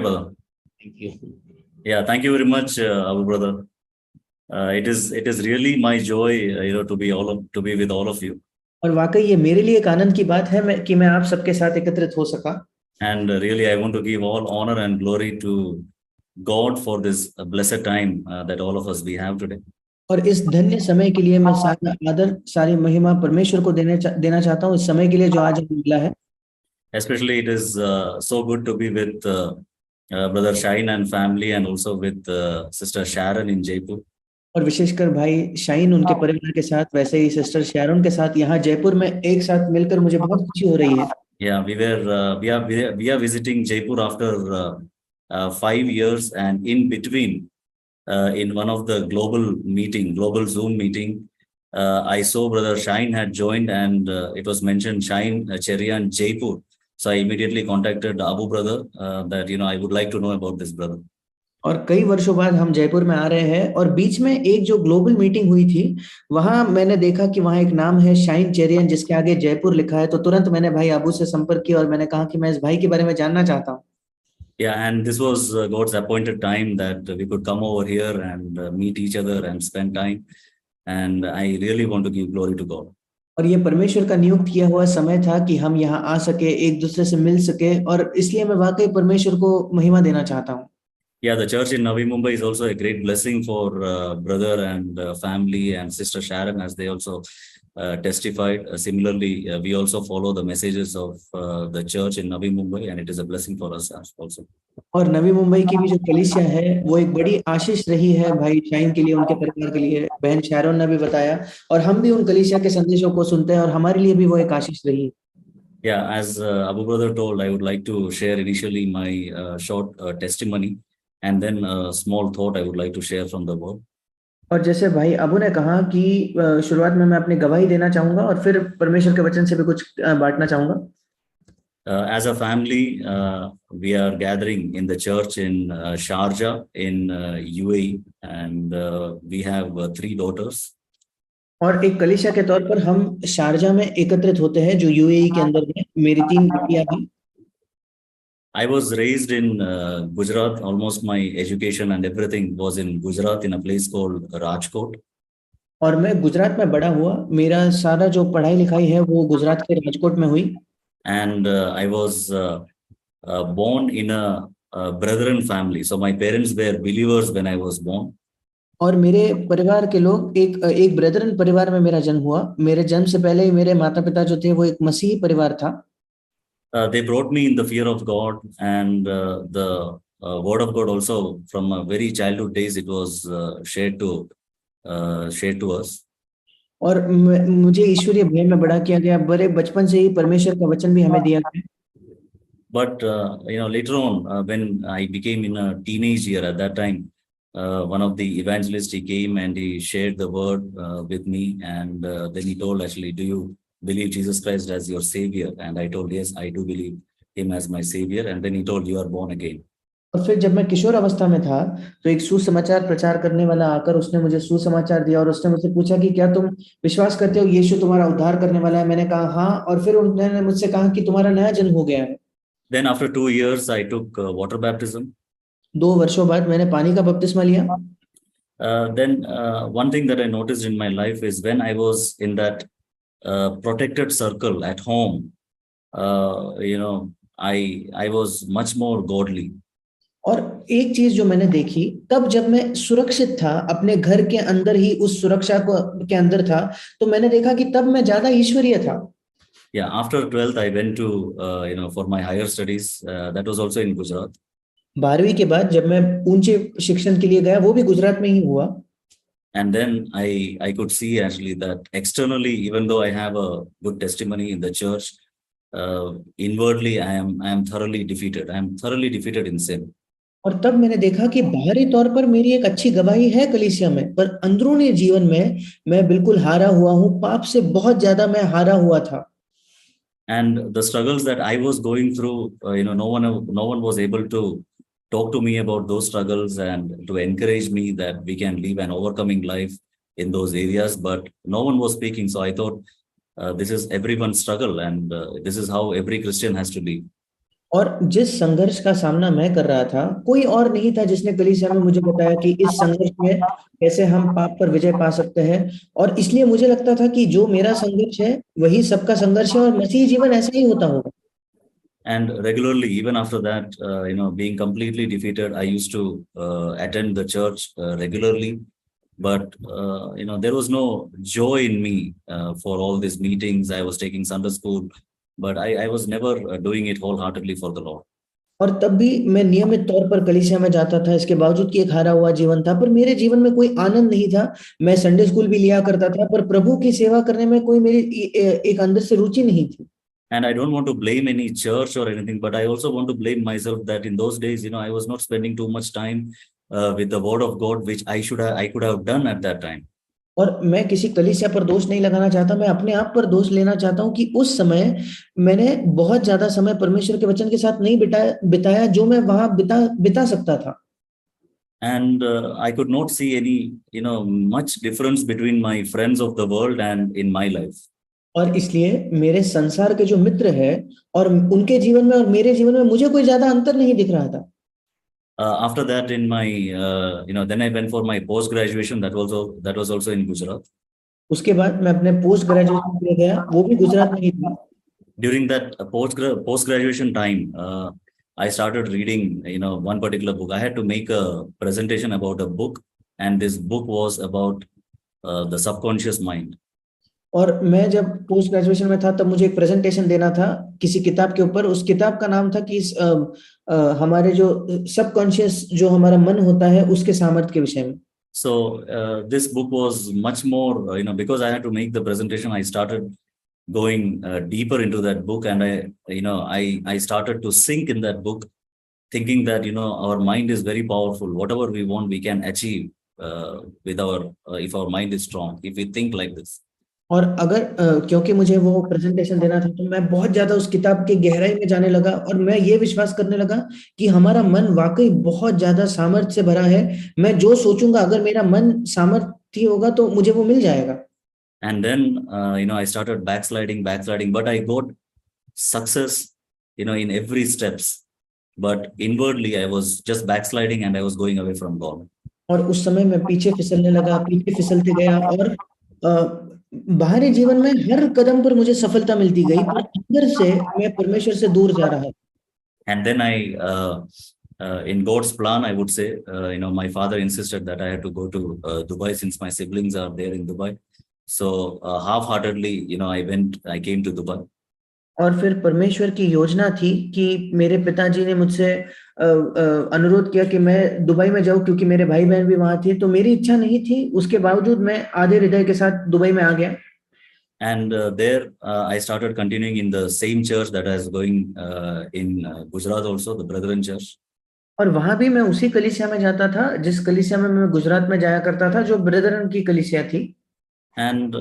brother. Thank you. Yeah, thank you very much, Abu brother. It is really my joy, to be with all of you. और वाकई ये मेरे लिए एक आनंद की बात है कि मैं आप सबके साथ एकत्रित हो सका। And really, I want to give all honor and glory to God for this blessed time that all of us we have today. और इस धन्य समय के लिए मैं सारा आदर, सारी महिमा परमेश्वर को देना चाहता हूँ इस समय के लिए जो आज हमें मिला है। Especially, it is so good to be with brother Shine and family, and also with sister Sharon in Jaipur. और विशेषकर भाई शाइन उनके परिवार के साथ, वैसे ही सिस्टर शारोन के साथ यहाँ जयपुर में एक साथ मिलकर मुझे बहुत खुशी हो रही है। Yeah, we are visiting Jaipur after 5 years, and in between, in one of the global Zoom meeting, I saw brother Shine had joined, and it was mentioned Shine Cherian Jaipur. So I immediately contacted Abu brother that I would like to know about this brother. और कई वर्षों बाद हम जयपुर में आ रहे हैं और बीच में एक जो ग्लोबल मीटिंग हुई थी, वहां मैंने देखा कि वहां एक नाम है शाइन चेरियन जिसके आगे जयपुर लिखा है। तो तुरंत मैंने भाई अबू से संपर्क किया और मैंने कहा कि मैं इस भाई के बारे में जानना चाहता हूँ। Yeah, and this was God's appointed time that we could come over here and meet each other and spend time. And I really want to give glory to God. और ये परमेश्वर का नियुक्त किया हुआ समय था कि हम यहाँ आ सके, एक दूसरे से मिल सके, और इसलिए मैं वाकई परमेश्वर को महिमा देना चाहता हूँ। Yeah, the church in Navi Mumbai is also a great blessing for brother and family and sister Sharon, as they also testified. Similarly, we also follow the messages of the church in Navi Mumbai, and it is a blessing for us also. और नवी मुंबई की भी जो कलीसिया है वो एक बड़ी आशीष रही है भाई शाइन के लिए, उनके परिवार के लिए। बहन शारोन ने भी बताया, और हम भी उन कलीसिया के संदेशों को सुनते हैं और हमारे लिए भी वो एक आशीष रही। Yeah, as Abu brother told, I would like to share initially my short testimony, and then a small thought I would like to share from the word. और जैसे भाई अबू ने कहा कि शुरुआत में मैं अपनी गवाही देना चाहूंगा और फिर परमेश्वर के वचन से भी कुछ बांटना चाहूंगा। As a family, we are gathering in the church in Sharjah in UAE, and we have 3 daughters. और एक कलीसिया के तौर पर हम शारजा में एकत्रित होते हैं जो यूएई के अंदर है। मेरी 3 बेटियां हैं। I was raised in Gujarat. Almost my education and everything was in Gujarat, in a place called Rajkot. और मैं गुजरात में बड़ा हुआ। मेरा सारा जो पढ़ाई लिखाई है वो गुजरात के राजकोट में हुई। And I was born in a brethren family. So my parents were believers when I was born. और मेरे परिवार के लोग एक ब्रदरन परिवार में मेरा जन्म हुआ। मेरे जन्म से पहले ही मेरे माता-पिता जो थे वो एक मसीही परिवार था। They brought me in the fear of God, and the word of God also from a very childhood days it was shared to us. और मुझे ईश्वरीय भय में बड़ा किया गया। बड़े बचपन से ही परमेश्वर का वचन भी हमें दिया गया। But later on, when I became in a teenage year, at that time, one of the evangelists, he came and he shared the word with me, and then he told, actually, do you believe Jesus Christ as your savior? And I told, yes, I do believe him as my savior. And then he told, you are born again. और फिर जब मैं किशोर अवस्था में था तो एक सुसमाचार प्रचार करने वाला आकर उसने मुझे सुसमाचार दिया और उसने मुझसे पूछा कि क्या तुम विश्वास करते हो यीशु तुम्हारा उद्धार करने वाला है? मैंने कहा हाँ, और फिर उन्होंने मुझसे कहा कि तुम्हारा नया जन्म हो गया है। Then after 2 years I took water baptism. 2 वर्षों बाद मैंने पानी का बपतिस्मा लिया। Then one thing that I noticed in my life is when I was in that protected circle at home, I was much more godly. और एक चीज जो मैंने देखी, तब जब मैं सुरक्षित था अपने घर के अंदर ही, उस सुरक्षा के अंदर था, तो मैंने देखा कि तब मैं ज्यादा ईश्वरीय था। Yeah, after 12th I went to for my higher studies. That was also in Gujarat. 12वीं के बाद जब मैं ऊंचे शिक्षण के लिए गया, वो भी गुजरात में ही हुआ। And then I could see actually that externally, even though I have a good testimony in the church, inwardly I am thoroughly defeated. I am thoroughly defeated in sin. और तब मैंने देखा कि बाहरी तौर पर मेरी एक अच्छी गवाही है कलीसिया में, पर अंदरूनी जीवन में मैं बिल्कुल हारा हुआ हूँ। पाप से बहुत ज्यादा मैं हारा हुआ था। And the struggles that I was going through, no one was able to talk to me about those struggles and to encourage me that we can live an overcoming life in those areas, but no one was speaking. So I thought this is everyone's struggle, and this is how every Christian has to be. और जिस संघर्ष का सामना मैं कर रहा था, कोई और नहीं था जिसने कलीसिया में मुझे बताया कि इस संघर्ष में कैसे हम पाप पर विजय पा सकते हैं। और इसलिए मुझे लगता था कि जो मेरा संघर्ष है वही सबका संघर्ष है और मसीही जीवन ऐसा ही होता होगा। And regularly, even after that, being completely defeated, I used to attend the church regularly. But there was no joy in me for all these meetings. I was taking Sunday school, but I was never doing it wholeheartedly for the Lord. और तब भी मैं नियमित तौर पर कलीसिया में जाता था, इसके बावजूद कि एक हारा हुआ जीवन था, पर मेरे जीवन में कोई आनंद नहीं था। मैं संडे स्कूल भी लिया करता था, पर प्रभु की सेवा करने में कोई मेरी एक अंदर से रुचि नहीं थी। And I don't want to blame any church or anything, but I also want to blame myself that in those days, I was not spending too much time with the Word of God, which I could have done at that time. और मैं किसी कलीसिया पर दोष नहीं लगाना चाहता, मैं अपने आप पर दोष लेना चाहता हूँ कि उस समय मैंने बहुत ज्यादा समय परमेश्वर के वचन के साथ नहीं बिताया जो मैं वहां बिता सकता था। And I could not see any, much difference between my friends of the world and in my life. और इसलिए मेरे संसार के जो मित्र हैं और उनके जीवन में और मेरे जीवन में मुझे कोई ज्यादा अंतर नहीं दिख रहा था। After that, in my, then I went for my post graduation. That was also in Gujarat. उसके बाद मैं अपने पोस्ट ग्रेजुएशन के लिए गया, वो भी गुजरात में ही था। During that post graduation time, I started reading, one particular book. I had to make a presentation about a book, and this book was about the subconscious mind. और मैं जब पोस्ट ग्रेजुएशन में था तब मुझे एक प्रेजेंटेशन देना था किसी किताब के ऊपर। उस किताब का नाम था कि हमारे जो सबकॉन्शियस जो हमारा मन होता है उसके सामर्थ्य के विषय में। So this book was much more, because I had to make the presentation, I started going deeper into that book, and I started to sink in that book, thinking that our mind is very powerful. Whatever we want, we can achieve with our if our mind is strong, if we think like this. और अगर क्योंकि मुझे वो presentation देना था तो मैं बहुत ज्यादा उस किताब की गहराई में जाने लगा और मैं ये विश्वास करने लगा कि हमारा मन वाकई बहुत ज्यादा सामर्थ्य से भरा है। मैं जो सोचूंगा अगर मेरा मन सामर्थ्य होगा तो मुझे वो मिल जाएगा। And then I started backsliding, but I got success, in every steps. But inwardly, I was just backsliding and I was going away from God. और उस समय मैं पीछे फिसलने लगा, पीछे फिसलते गया और बाहरी जीवन में हर कदम पर मुझे सफलता मिलती गई, पर अंदर से मैं परमेश्वर से दूर जा रहा। And then in God's plan, I would say, my father insisted that I had to go to Dubai since my siblings are there in Dubai. So half-heartedly, I came to Dubai. और फिर परमेश्वर की योजना थी कि मेरे पिताजी ने मुझसे अनुरोध किया कि मैं दुबई में जाऊं क्योंकि मेरे भाई बहन भी वहां थे, तो मेरी इच्छा नहीं थी, उसके बावजूद मैं आधे हृदय के साथ दुबई में आ गया। And there I started continuing in the same church that I was going in Gujarat also, the Brethren Church. और वहां भी मैं उसी कलीसिया में जाता था जिस कलीसिया में मैं गुजरात में जाया करता था, जो ब्रदरन की कलीसिया थी। And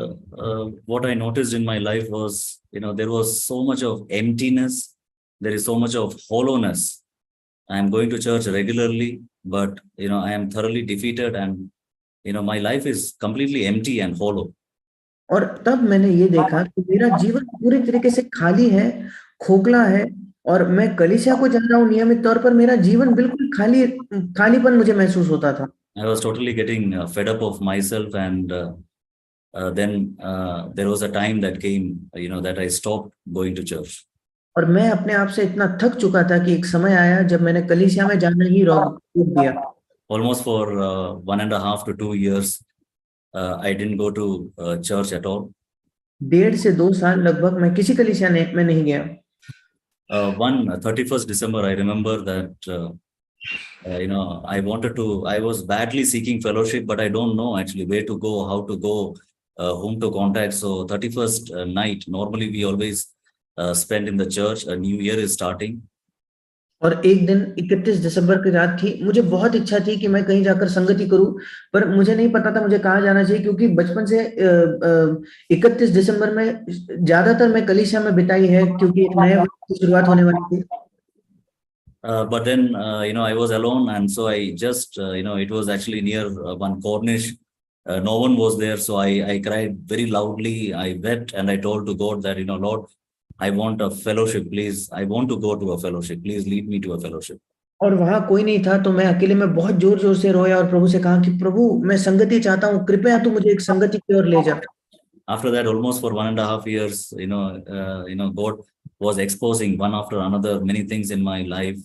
what I noticed in my life was, there was so much of emptiness. There is so much of hollowness. I am going to church regularly, but, I am thoroughly defeated and, my life is completely empty and hollow. और तब मैंने ये देखा कि मेरा जीवन पूरी तरीके से खाली है, खोखला है और मैं कलीसिया को जा रहा हूँ नियमित तौर पर, मेरा जीवन बिल्कुल खालीपन मुझे महसूस होता था। I was totally getting fed up of myself, and then there was a time that came, that I stopped going to church. और मैं अपने आप से इतना थक चुका था कि एक समय आया जब मैंने कलीसिया में जाना ही रोक दिया। Almost for 1.5 to 2 years, I didn't go to church at all. 1.5 से 2 साल लगभग मैं किसी कलीसिया में नहीं गया। One 31st December, I remember that I was badly seeking fellowship, but I don't know actually where to go, how to go, whom to contact. So 31st night, normally we always spend in the church. A new year is starting. और एक दिन 31 दिसंबर की रात थी, मुझे बहुत इच्छा थी कि मैं कहीं जाकर संगति करूं, पर मुझे नहीं पता था मुझे कहाँ जाना चाहिए क्योंकि बचपन से 31 दिसंबर में ज्यादातर मैं कलीसिया में बिताई है क्योंकि एक नए वर्ष की शुरुआत होने वाली थी। But then, I was alone, and so I just, it was actually near one Cornish. No one was there, so I cried very loudly. I wept, and I told to God that, Lord, I want a fellowship, please. I want to go to a fellowship. Please lead me to a fellowship. और वहां कोई नहीं था, तो मैं अकेले में बहुत जोर जोर से रोया और प्रभु से कहा कि प्रभु, मैं संगति चाहता हूँ, कृपया तू मुझे एक संगति की ओर ले जा। After that, almost for 1.5 years, God was exposing one after another many things in my life,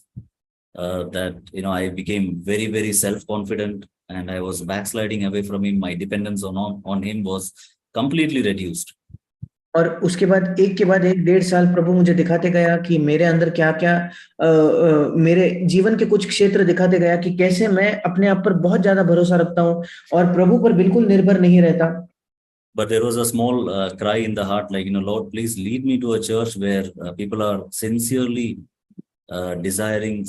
that I became very, very self-confident, and I was backsliding away from Him. My dependence on Him was completely reduced. और उसके बाद एक के बाद एक 1.5 साल प्रभु मुझे दिखाते गया कि मेरे अंदर क्या क्या मेरे जीवन के कुछ क्षेत्र दिखाते गया कि कैसे मैं अपने आप पर बहुत ज्यादा भरोसा रखता हूँ और प्रभु पर बिल्कुल निर्भर नहीं रहता। But there was a small cry in the heart, like, Lord, please lead me to a church where people are sincerely desiring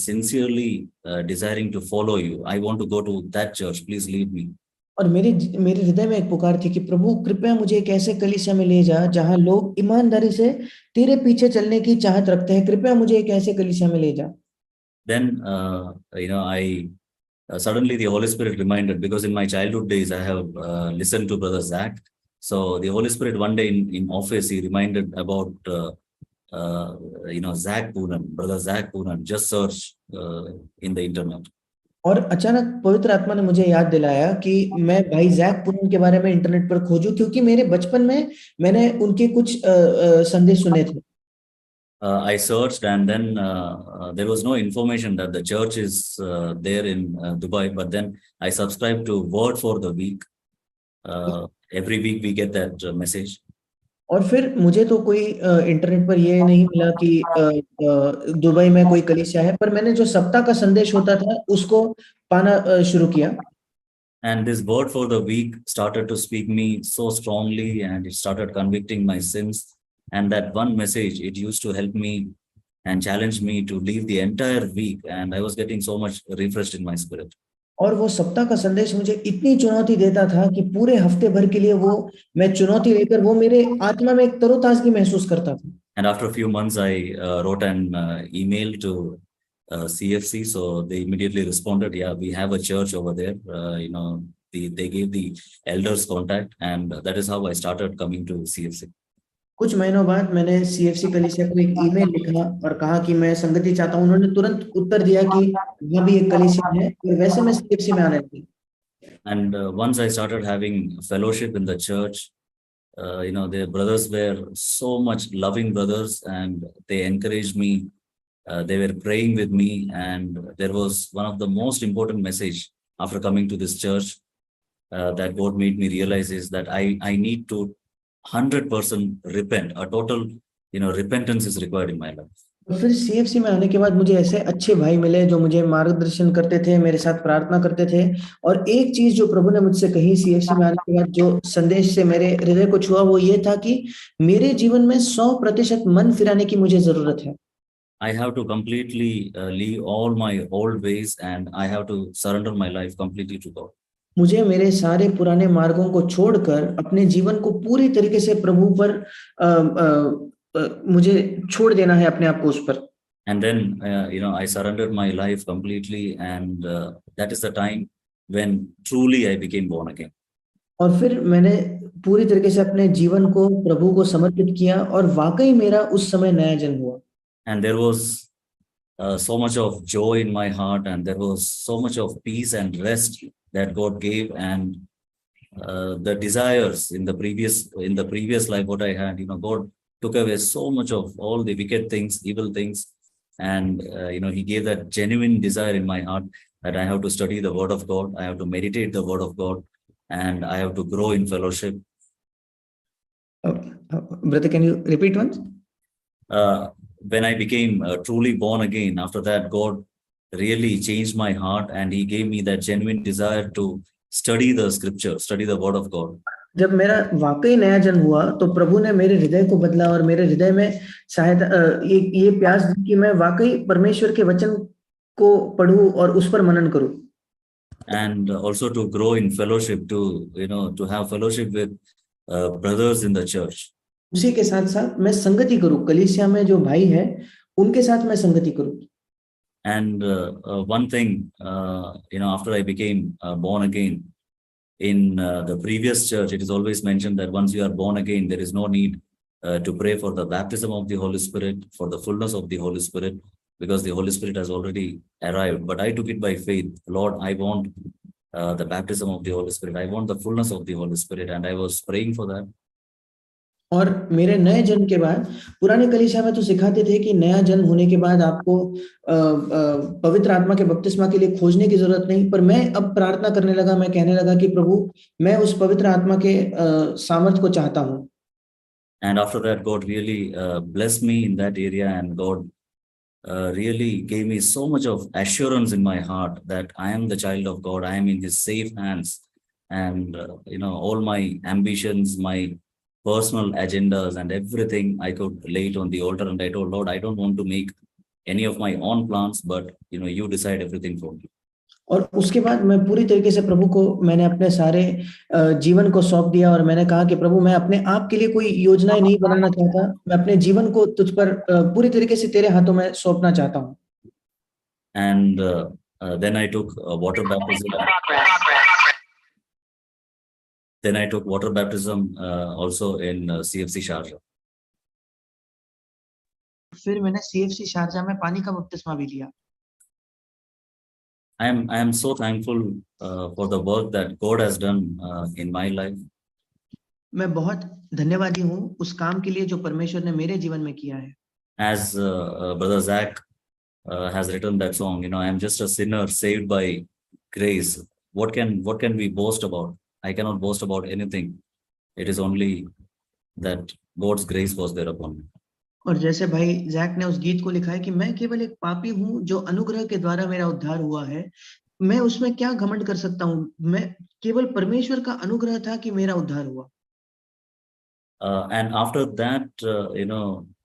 to follow you. I want to go to that church. Please lead me. और मेरे हृदय में एक पुकार थी कि प्रभु कृपया मुझे एक ऐसे कलीसिया में ले जा जहां लोग ईमानदारी से तेरे पीछे चलने की चाहत रखते हैं, कृपया मुझे एक ऐसे कलीसिया में ले जा। Then I suddenly the Holy Spirit reminded, because in my childhood days I have listened to Brother Zach. So the Holy Spirit one day in office, he reminded about Zach Poonan, Brother Zach Poonan. Just search in the internet. और अचानक पवित्र आत्मा ने मुझे याद दिलाया कि मैं भाई जैक पूनम के बारे में इंटरनेट पर खोजूं, क्योंकि मेरे बचपन में मैंने उनके कुछ संदेश सुने थे। I searched, and then there was no information that the church is there in Dubai. But then I subscribed to Word for the Week. Every week we get that message. और फिर मुझे तो कोई इंटरनेट पर ये नहीं मिला कि दुबई में कोई कलीसिया है, पर मैंने जो सप्ताह का संदेश होता था उसको पाना शुरू किया। And this Word for the Week started to speak me so strongly, and it started convicting my sins. And that one message, it used to help me and challenge me to live the entire week. And I was getting so much refreshed in my spirit. और वो सप्ताह का संदेश मुझे इतनी चुनौती देता था कि पूरे हफ्ते भर के लिए मैं चुनौती लेकर मेरे आत्मा में एक तरोताजगी महसूस करता था। And after a few months, I wrote an email to CFC. So they immediately responded, yeah, we have a church over there. They gave the elders contact, and that is how I started coming to CFC. कुछ महीनों बाद मैंने CFC कलीसिया को एक email लिखा और कहा कि मैं संगति चाहता हूं। उन्होंने तुरंत उत्तर दिया कि वहां भी एक कलीसिया है, और वैसे मैं सीएफसी में आने लगी। And once I started having fellowship in the church, the brothers were so much loving brothers, and they encouraged me. They were praying with me, and there was one of the most important message after coming to this church that God made me realize is that I need to 100% repent. A total, repentance is required in my life. और फिर CFC में आने के बाद मुझे ऐसे अच्छे भाई मिले जो मुझे मार्गदर्शन करते थे, मेरे साथ प्रार्थना करते थे। और एक चीज जो प्रभु ने मुझसे कही सीएफसी में आने के बाद, जो संदेश से मेरे हृदय को छुआ, वो ये था कि मेरे जीवन में 100% मन फिराने की मुझे जरूरत है। I have to completely leave all my old ways, and I have to surrender my life completely to God. मुझे मेरे सारे पुराने मार्गों को छोड़कर अपने जीवन को पूरी तरीके से प्रभु पर मुझे छोड़ देना है, अपने आप को उस पर। And then I surrendered my life completely, and that is the time when truly I became born again. और फिर मैंने पूरी तरीके से अपने जीवन को प्रभु को समर्पित किया, और वाकई मेरा उस समय नया जन्म हुआ। And there was so much of joy in my heart, and there was so much of peace and rest that God gave, and the desires in the previous life what I had, God took away so much of all the wicked things, evil things, and He gave that genuine desire in my heart that I have to study the Word of God, I have to meditate the Word of God, and I have to grow in fellowship. Brother, can you repeat once? When I became truly born again, after that, God really changed my heart, and He gave me that genuine desire to study the Scripture, study the Word of God. जब मेरा वाकई नया जन्म हुआ तो प्रभु ने मेरे हृदय को बदला, और मेरे हृदय में सहायता ये प्यास दी कि मैं वाकई परमेश्वर के वचन को पढूं और उस पर मनन करूं। And also to grow in fellowship, to have fellowship with brothers in the church. उसी के साथ साथ मैं संगति करूं, कलीसिया में जो भाई है उनके साथ मैं संगति करूं। And one thing, after I became born again, in the previous church, it is always mentioned that once you are born again, there is no need to pray for the baptism of the Holy Spirit, for the fullness of the Holy Spirit, because the Holy Spirit has already arrived. But I took it by faith. Lord, I want the baptism of the Holy Spirit. I want the fullness of the Holy Spirit. And I was praying for that. और मेरे नए जन्म के बाद पुराने कलीसिया में तो सिखाते थे कि नया जन्म होने के बाद आपको पवित्र आत्मा के बपतिस्मा के लिए खोजने की जरूरत नहीं, पर मैं अब प्रार्थना करने लगा, मैं कहने लगा कि प्रभु मैं उस पवित्र आत्मा के सामर्थ को चाहता हूँ. And after that, God really blessed me in that area, and God really gave me so much of assurance in my heart that I am the child of God. I am in His safe hands, and all my ambitions, my personal agendas, and everything I could lay it on the altar. And I told Lord, I don't want to make any of my own plans, but you decide everything for me. और उसके बाद मैं पूरी तरीके से प्रभु को मैंने अपने सारे जीवन को सौंप दिया और मैंने कहा कि प्रभु मैं अपने आप के लिए कोई योजनाएं नहीं बनाना चाहता, मैं अपने जीवन को तुझ पर पूरी तरीके से तेरे हाथों में सौंपना चाहता हूँ. And then I took water baptism. Then I took water baptism also in CFC Sharjah. फिर मैंने CFC शारजा में पानी का बपतिस्मा भी लिया. I am so thankful for the work that God has done in my life. मैं बहुत धन्यवादी हूँ उस काम के लिए जो परमेश्वर ने मेरे जीवन में किया है. As Brother Zach has written that song, I am just a sinner saved by grace. What can we boast about? I cannot boast about anything. It is only that God's grace was there upon me. और जैसे भाई Jack ने उस गीत को लिखा है कि मैं केवल एक पापी हूँ जो अनुग्रह के द्वारा मेरा उद्धार हुआ है, मैं उसमें क्या घमंड कर सकता हूँ, मैं केवल परमेश्वर का अनुग्रह था कि मेरा उद्धार हुआ. And after that,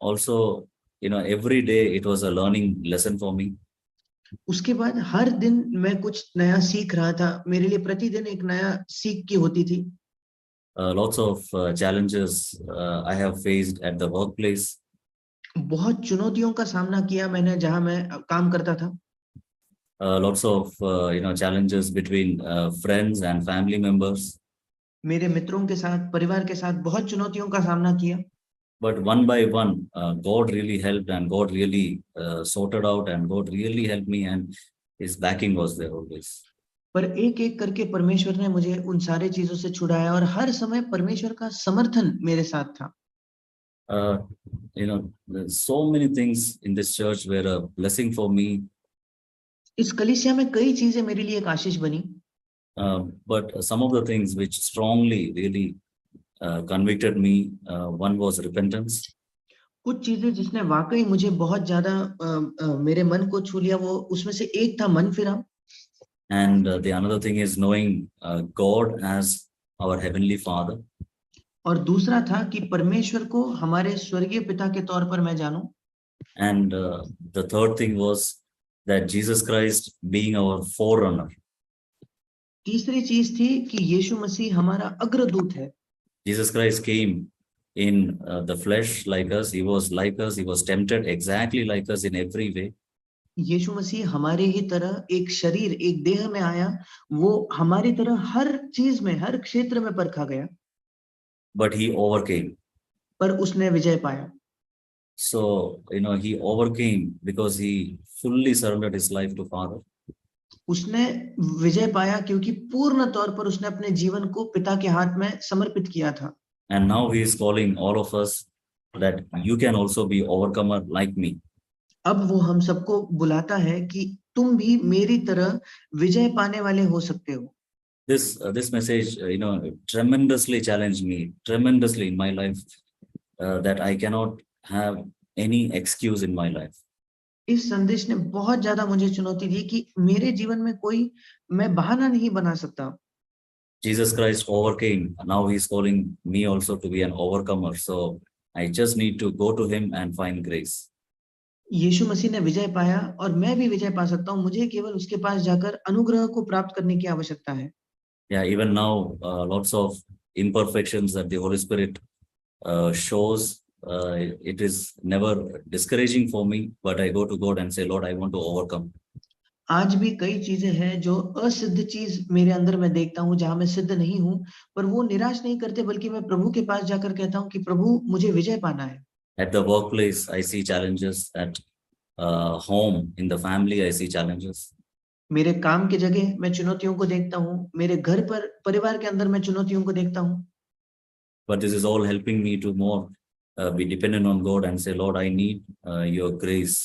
also, every day it was a learning lesson for me. उसके बाद हर दिन मैं कुछ नया सीख रहा था, मेरे लिए प्रतिदिन एक नया सीख की होती थी. Lots of challenges I have faced at the workplace. बहुत चुनौतियों का सामना किया मैंने जहां मैं काम करता था. Lots of challenges between friends and family members. मेरे मित्रों के साथ, परिवार के साथ बहुत चुनौतियों का सामना किया. But one by one, God really helped, and God really sorted out, and God really helped me, and His backing was there always. पर एक एक करके परमेश्वर ने मुझे उन सारे चीजों से छुड़ाया और हर समय परमेश्वर का समर्थन मेरे साथ था. So many things in this church were a blessing for me. इस कलीसिया में कई चीजें मेरे लिए एक आशीष बनी. But some of the things which strongly really convicted me, one was repentance. कुछ चीजें जिसने वाकई मुझे बहुत ज्यादा मेरे मन को छू लिया, वो उसमें से एक था मन फिराव. And the another thing is knowing God as our heavenly Father. और दूसरा था कि परमेश्वर को हमारे स्वर्गीय पिता के तौर पर मैं जानूं. And the third thing was that Jesus Christ being our forerunner. तीसरी चीज थी कि यीशु मसीह हमारा अग्रदूत है. Jesus Christ came in the flesh like us. He was like us. He was tempted exactly like us in every way. यीशु मसीह हमारे ही तरह एक शरीर, एक देह में आया, वो हमारी तरह हर चीज में, हर क्षेत्र में परखा गया. But he overcame. पर उसने विजय पाया. So, he overcame because he fully surrendered his life to Father. उसने विजय पाया क्योंकि पूर्ण तौर पर उसने अपने जीवन को पिता के हाथ में समर्पित किया था. And now he is calling all of us that you can also be overcomer like me. अब वो हम सबको बुलाता है कि तुम भी मेरी तरह विजय पाने वाले हो सकते हो. This message, tremendously challenged me, tremendously in my life, that I cannot have any excuse in my life. इस संदेश ने बहुत ज्यादा मुझे चुनौती दी कि मेरे जीवन में कोई मैं बहाना नहीं बना सकता. Jesus Christ overcame. Now he's calling me also to be an overcomer. So I just need to go to him and find grace. यीशु मसीह ने विजय पाया और मैं भी विजय पा सकता हूँ. मुझे केवल उसके पास जाकर अनुग्रह को प्राप्त करने की आवश्यकता है. Yeah, even now, lots of imperfections that the Holy Spirit shows. It is never discouraging for me, but I go to God and say, Lord, I want to overcome. आज भी कई चीजें हैं जो असिद्ध चीज मेरे अंदर मैं देखता हूँ, जहां मैं सिद्ध नहीं हूँ, पर वो निराश नहीं करते, बल्कि मैं प्रभु के पास जाकर कहता हूँ कि प्रभु मुझे विजय पाना है। At the workplace, I see challenges. At home, in the family, I see challenges. मेरे काम की जगह मैं चुनौतियों को देखता हूँ, मेरे घर पर परिवार के अंदर मैं चुनौतियों को देखता हूँ। But this is all helping me to more be dependent on God and say, Lord, I need your grace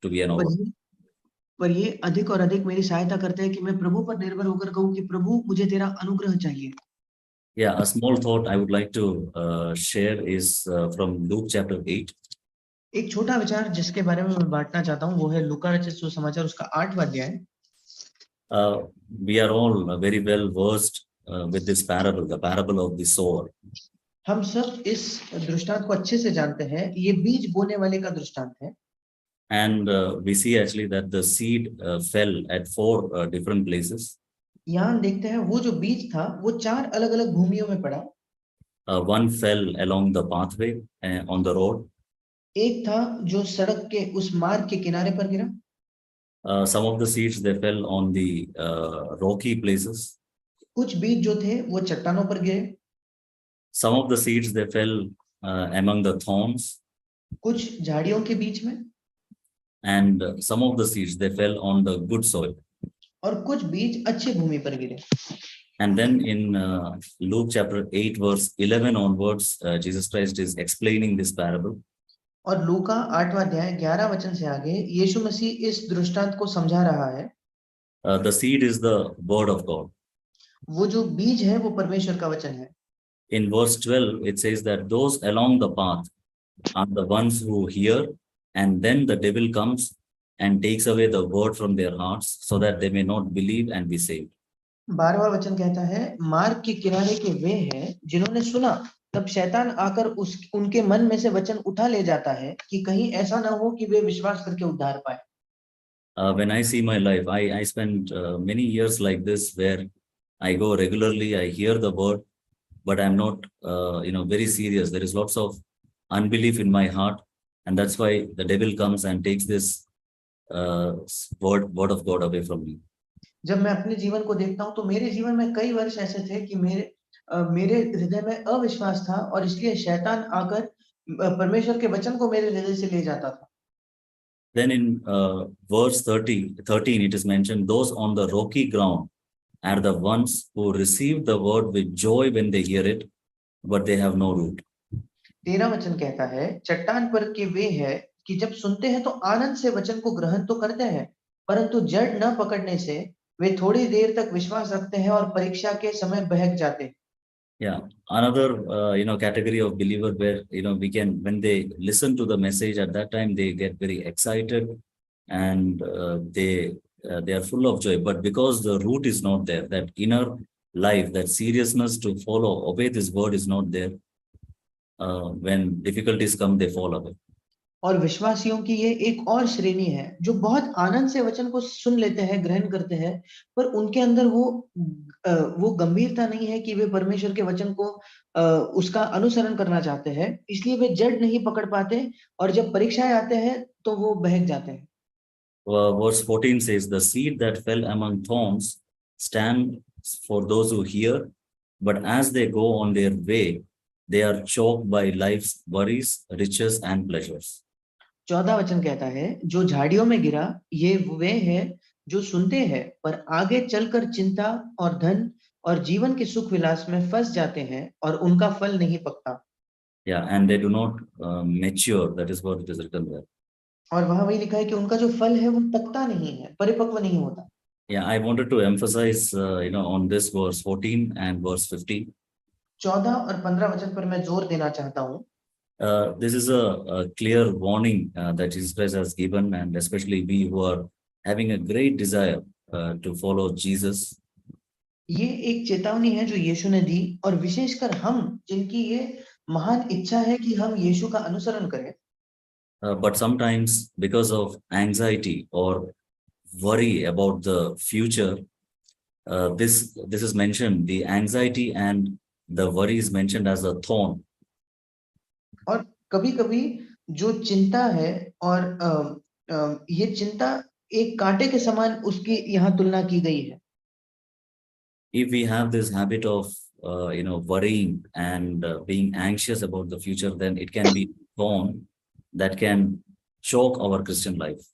to be an पर overcomer. ये पर ये अधिक और अधिक मेरी सहायता करते हैं कि मैं प्रभु पर निर्भर होकर कहूँ कि प्रभु मुझे तेरा अनुग्रह चाहिए। Yeah, a small thought I would like to share is from Luke chapter 8. एक छोटा विचार जिसके बारे में मैं बांटना चाहता हूँ वो है लूका रचित सुसमाचार उसका 8वां अध्याय। Uh, we are all very well versed with this parable, the parable of the sower. हम सब इस दृष्टांत को अच्छे से जानते हैं, ये बीज बोने वाले का दृष्टांत है। And we see actually that the seed fell at four different places. यहाँ हम देखते हैं वो जो बीज था वो 4 अलग-अलग भूमियों में पड़ा। One fell along the pathway on the road. एक था जो सड़क के उस मार्ग के किनारे पर गिरा। Some of the seeds they fell on the rocky places. कुछ बीज जो थे वो चट्टानों पर गिरे। Some of the seeds they fell among the thorns, कुछ झाड़ियों के बीच में and some of the seeds they fell on the good soil. और कुछ बीज अच्छी भूमि पर गिरे। And then in Luke chapter 8 verse 11 onwards, Jesus Christ is explaining this parable. और लूका 8वां अध्याय 11 वचन से आगे यीशु मसीह इस दृष्टांत को समझा रहा है। The seed is the word of God. वो जो बीज है वो परमेश्वर का वचन है। In verse 12 it says that those along the path are the ones who hear, and then the devil comes and takes away the word from their hearts so that they may not believe and be saved. 12वां वचन कहता है मार्ग के किनारे के वे हैं जिन्होंने सुना, तब शैतान आकर उनके मन में से वचन उठा ले जाता है कि कहीं ऐसा ना हो कि वे विश्वास करके उद्धार पाए। When I see my life, I spent many years like this where I go regularly, I hear the word, but I'm not, very serious. There is lots of unbelief in my heart, and that's why the devil comes and takes this word of God away from me. जब मैं अपने जीवन को देखता हूँ तो मेरे जीवन में कई वर्ष ऐसे थे कि मेरे हृदय में अविश्वास था और इसलिए शैतान आकर परमेश्वर के वचन को मेरे हृदय से ले जाता था। Then in verse 13, it is mentioned, those on the rocky ground are the ones who receive the word with joy when they hear it, but they have no root. 13 वचन कहता है चट्टान पर के वे है कि जब सुनते हैं तो आनंद से वचन को ग्रहण तो करते हैं, परंतु जड़ न पकड़ने से वे थोड़ी देर तक विश्वास रखते हैं और परीक्षा के समय बहक जाते हैं। Yeah, another category of believer where we can, when they listen to the message at that time, they get very excited and they are full of joy. But because the root is not there, that inner life, that seriousness to follow, obey this word is not there. When difficulties come, they fall away. और विश्वासियों की ये एक और श्रेणी है जो बहुत आनंद से वचन को सुन लेते हैं, ग्रहण करते हैं, पर उनके अंदर वो गंभीरता नहीं है कि वे परमेश्वर के वचन को उसका अनुसरण करना चाहते हैं, इसलिए वे जड़ नहीं पकड़ पाते और जब परीक्षाएं आते हैं तो वो बहक जाते हैं। Verse 14 says, the seed that fell among thorns stands for those who hear, but as they go on their way, they are choked by life's worries, riches, and pleasures. 14 वचन कहता है जो झाड़ियों में गिरा ये वे हैं जो सुनते हैं पर आगे चलकर चिंता और धन और जीवन के सुख विलास में फंस जाते हैं और उनका फल नहीं पकता। Yeah, and they do not mature. That is what it is written there. और वहां वही लिखा है कि उनका जो फल है वो पकता नहीं है, परिपक्व नहीं होता। Yeah, I wanted to emphasize, on this verse 14 and verse 15. 14 और 15 वचन पर मैं जोर देना चाहता हूँ। This is a clear warning that Jesus Christ has given, and especially we who are having a great desire to follow Jesus. ये एक चेतावनी है जो यीशु ने दी और विशेषकर हम जिनकी ये महान इच्छा है कि हम यीशु का अनुसरण करें। But sometimes because of anxiety or worry about the future, this is mentioned, the anxiety and the worry is mentioned as a thorn. और कभी-कभी जो चिंता है और ये चिंता एक कांटे के समान उसकी यहाँ तुलना की गई है। If we have this habit of worrying and being anxious about the future, then it can be thorn that can choke our Christian life.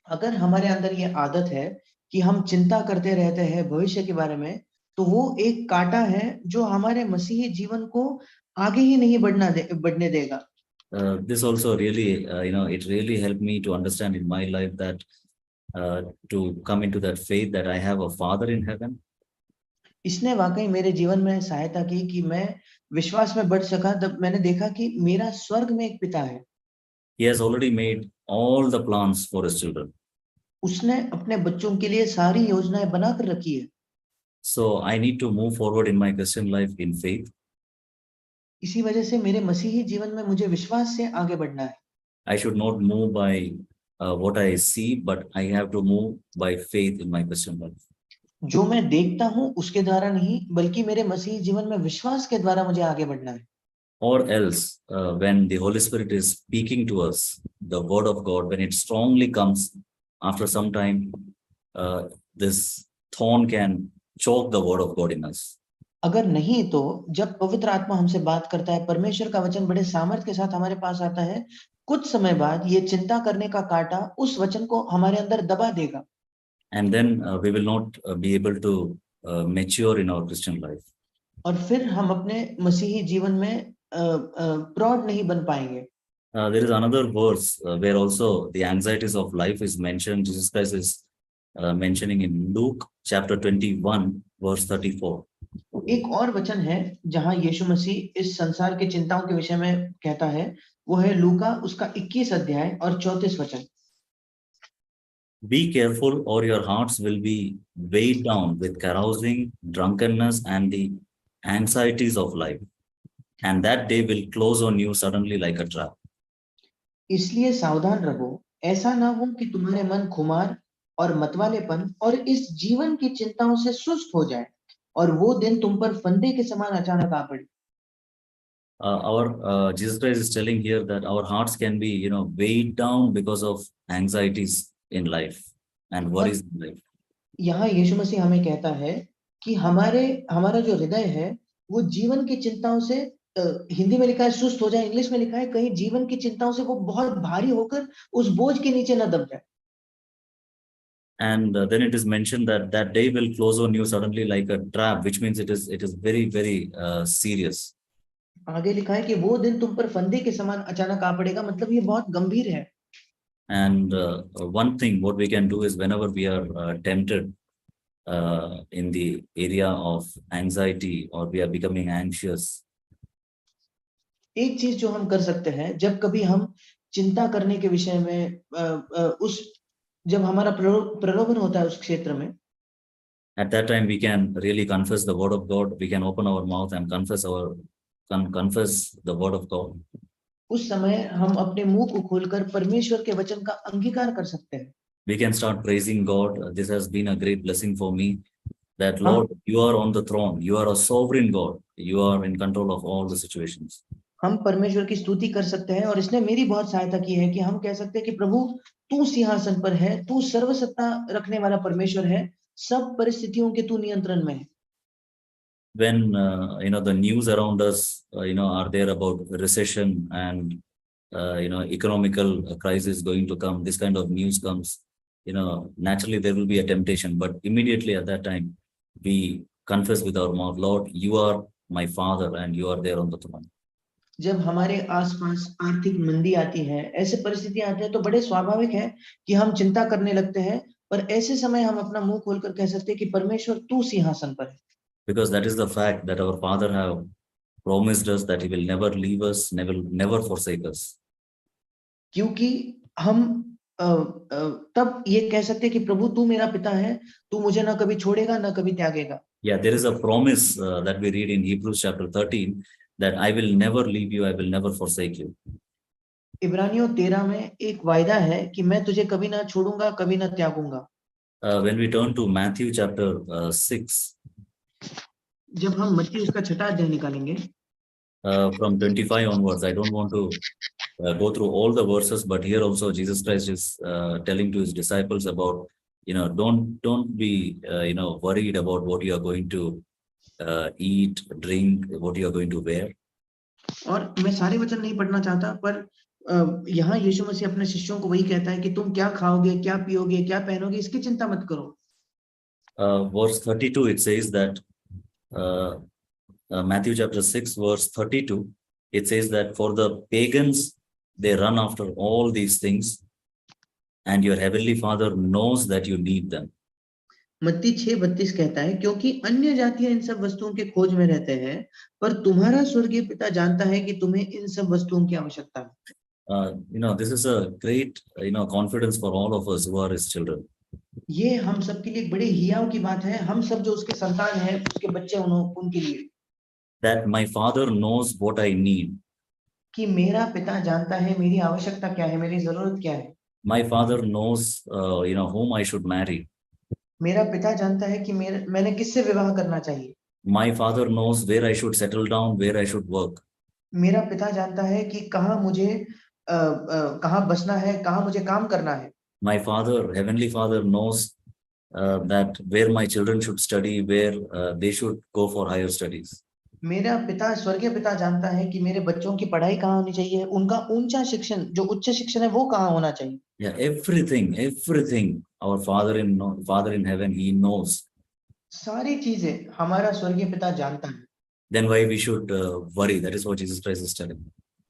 अगर हमारे अंदर ये आदत है कि हम चिंता करते रहते हैं भविष्य के बारे में, तो वो एक कांटा है जो हमारे मसीही जीवन को आगे ही नहीं बढ़ने देगा। This also really, it really helped me to understand in my life that to come into that faith that I have a Father in heaven. इसने वाकई मेरे जीवन में सहायता की कि मैं विश्वास में बढ़ सका। तब मैंने देखा कि मेरा स्वर्ग में एक पिता है। He has already made all the plans for his children. उसने अपने बच्चों के लिए सारी योजनाएं बनाकर रखी है। So I need to move forward in my Christian life in faith. इसी वजह से मेरे मसीही जीवन में मुझे विश्वास से आगे बढ़ना है। I should not move by what I see, but I have to move by faith in my Christian life. जो मैं देखता हूँ उसके द्वारा नहीं, बल्कि मेरे मसीही जीवन में विश्वास के द्वारा मुझे आगे बढ़ना है। Or else, when the Holy Spirit is speaking to us, the Word of God, when it strongly comes, after some time, this thorn can choke the Word of God in us. अगर नहीं तो जब पवित्र आत्मा हमसे बात करता है, परमेश्वर का वचन बड़े सामर्थ्य के साथ हमारे पास आता है, कुछ समय बाद ये चिंता करने का कांटा उस वचन को हमारे अंदर दबा देगा। And then we will not be able to mature in our Christian life. और फिर हम अपने मसीही जीवन में प्रौढ़ नहीं बन पाएंगे। There is another verse where also the anxieties of life is mentioned. Jesus Christ is mentioning in Luke chapter 21 verse 34. एक और वचन है जहां यीशु मसीह इस संसार की चिंताओं के विषय में कहता है, वो है लूका उसका 21 अध्याय और 34 वचन। Be careful or your hearts will be weighed down with carousing, drunkenness and the anxieties of life, and that day will close on you suddenly like a trap. इसलिए सावधान रहो, ऐसा ना हो कि तुम्हारे मन खुमार और मतवालेपन और इस जीवन की चिंताओं से सुस्त हो जाए और वो दिन तुम पर फंदे के समान अचानक आ पड़े। Our Jesus Christ is telling here that our hearts can be, weighed down because of anxieties in life and worries in life. यहाँ यीशु मसीह हमें कहता है कि हमारा जो हृदय है वो जीवन की चिंताओं से, हिंदी में लिखा है सुस्त हो जाए, इंग्लिश में लिखा है कहीं जीवन की चिंताओं से वो बहुत भारी होकर उस बोझ के नीचे न दब जाए। And then it is mentioned that that day will close on you suddenly like a trap, which means it is very, very serious. आगे लिखा है कि वो दिन तुम पर फंदे के समान अचानक आ पड़ेगा, मतलब ये बहुत गंभीर है। And one thing what we can do is whenever we are tempted in the area of anxiety or we are becoming anxious, एक चीज जो हम कर सकते हैं, जब कभी हम चिंता करने के विषय में जब हमारा प्रलोभन होता है उस क्षेत्र में, at that time we can really confess the word of God. We can open our mouth and confess the word of God. उस समय हम अपने मुंह को खोलकर परमेश्वर के वचन का अंगीकार कर सकते हैं। We can start praising God. This has been a great blessing for me. That Lord, you are on the throne. You are a sovereign God. You are in control of all the situations. हम परमेश्वर की स्तुति कर सकते हैं और इसने मेरी बहुत सहायता की है कि हम कह सकते हैं कि प्रभु तू सिंहासन पर है, तू सर्वसत्ता रखने वाला परमेश्वर है, सब परिस्थितियों के तू नियंत्रण में है। When the news around us are there about recession and economical crisis going to come, this kind of news comes, naturally there will be a temptation, but immediately at that time we confess with our mouth, Lord, you are my Father and you are there on the throne. जब हमारे आसपास आर्थिक मंदी आती है, ऐसे परिस्थितियां आती है, तो बड़े स्वाभाविक है कि हम चिंता करने लगते हैं, पर ऐसे समय हम अपना मुंह खोलकर कह सकते हैं कि परमेश्वर तू सिंहासन पर है। Because that is the fact that our Father have promised us that he will never leave us, never forsake us. क्योंकि हम तब ये कह सकते हैं कि प्रभु तू मेरा पिता है, तू मुझे ना कभी छोड़ेगा ना कभी त्यागेगा। Yeah, there is a promise that we read in Hebrews chapter 13 that I will never leave you, I will never forsake you. इब्रानियों 13 में एक वायदा है कि मैं तुझे कभी ना छोड़ूंगा, कभी ना त्यागूंगा। When we turn to Matthew chapter 6, जब हम मत्ती उसका 6वां अध्याय निकालेंगे, from 25 onwards, I don't want to go through all the verses, but here also Jesus Christ is telling to his disciples about, don't be, worried about what you are going to eat, drink, what you are going to wear. और मैं सारे वचन नहीं पढ़ना चाहता, पर यहाँ यीशु मसीह अपने शिष्यों को वही कहता है कि तुम क्या खाओगे, क्या पियोगे, क्या पहनोगे, इसकी चिंता मत करो. Verse 32, it says that Matthew chapter 6, verse 32, it says that for the pagans, they run after all these things, and your heavenly Father knows that you need them. मत्ती 6:32 कहता है, क्योंकि अन्य जातियां इन सब वस्तुओं के खोज में रहते हैं, पर तुम्हारा स्वर्गीय पिता जानता है कि तुम्हें इन सब वस्तुओं की आवश्यकता है. This is a great, confidence for all of us who are his children. ये हम सबके लिए एक बड़े हियाव की बात है, हम सब जो उसके संतान हैं, उसके बच्चे उनके लिए, That my Father knows what I need. कि मेरा पिता जानता है मेरी आवश्यकता क्या है, मेरी जरूरत क्या है. My Father knows, whom I should marry. मेरा पिता जानता है कि मैंने किससे विवाह करना चाहिए. My Father knows where I should settle down, where I should work. मेरा पिता जानता है कि कहाँ मुझे कहाँ बसना है, कहाँ मुझे काम करना है. My Father, Heavenly Father knows that where my children should study, where they should go for higher studies. मेरा पिता, स्वर्गीय पिता जानता है कि मेरे बच्चों की पढ़ाई कहाँ होनी चाहिए, उनका ऊंचा शिक्षण, जो उच्च शिक्षण है, वो कहाँ होना चाहिए. Yeah, everything. Our Father in heaven, He knows. सारी चीजें हमारा स्वर्गीय पिता जानता है. Then why we should worry? That is what Jesus Christ is telling.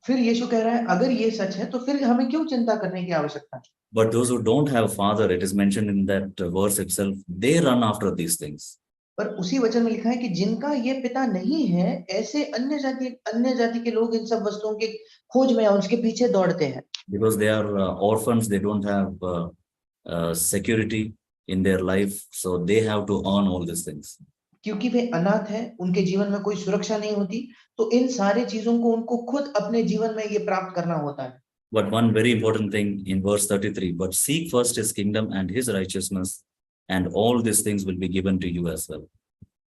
फिर यीशु कह रहा है, अगर ये सच है तो फिर हमें क्यों चिंता करने की आवश्यकता है. But those who don't have Father, it is mentioned in that verse itself, they run after these things. पर उसी वचन में लिखा है कि जिनका ये पिता नहीं है, ऐसे अन्य जाति के लोग इन सब वस्तुओं के खोज में उसके पीछे दौड़ते हैं. Because they are orphans, they don't have security in their life, so they have to earn all these things. क्योंकि वे अनाथ हैं, उनके जीवन में कोई सुरक्षा नहीं होती, तो इन सारे चीजों को उनको खुद अपने जीवन में ये प्राप्त करना होता है. But one very important thing in verse 33, but seek first his kingdom and his righteousness, and all these things will be given to you as well.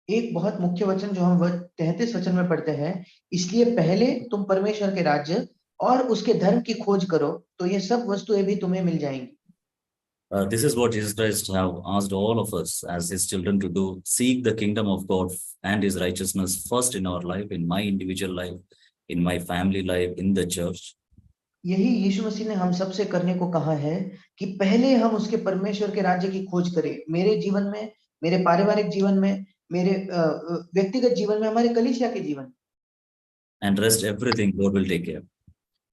एक बहुत मुख्य वचन जो हम 33 वचन में पढ़ते हैं, इसलिए पहले तुम परमेश्वर के राज्य और उसके धर्म की खोज करो, तो ये सब वस्तुएं भी तुम्हें मिल जाएंगी. This is what Jesus Christ have asked all of us as his children to do. Seek the kingdom of God and his righteousness first in our life, in my individual life, in my family life, in the church. यही यीशु मसीह ने हम सबसे करने को कहा है कि पहले हम उसके परमेश्वर के राज्य की खोज करें, मेरे जीवन में, मेरे पारिवारिक जीवन में, मेरे व्यक्तिगत जीवन में, हमारे कलीसिया के जीवन. And rest everything God will take care.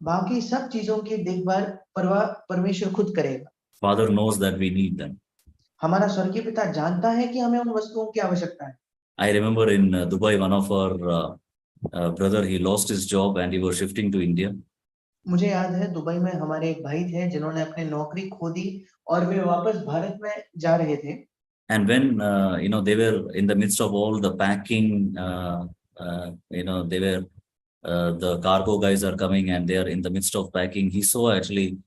बाकी सब चीजों की देखभाल परवाह परमेश्वर खुद करेगा. Father knows that we need them. हमारा स्वर्गीय पिता जानता है कि हमें उन वस्तुओं की आवश्यकता है. I remember in Dubai, one of our brother, he lost his job and he was shifting to India. मुझे याद है दुबई में हमारे एक भाई थे जिन्होंने अपनी नौकरी खो दी और वे वापस भारत में जा रहे थे. And when they were in the midst of all the packing, they were the cargo guys are coming and they are in the midst of packing. He saw actually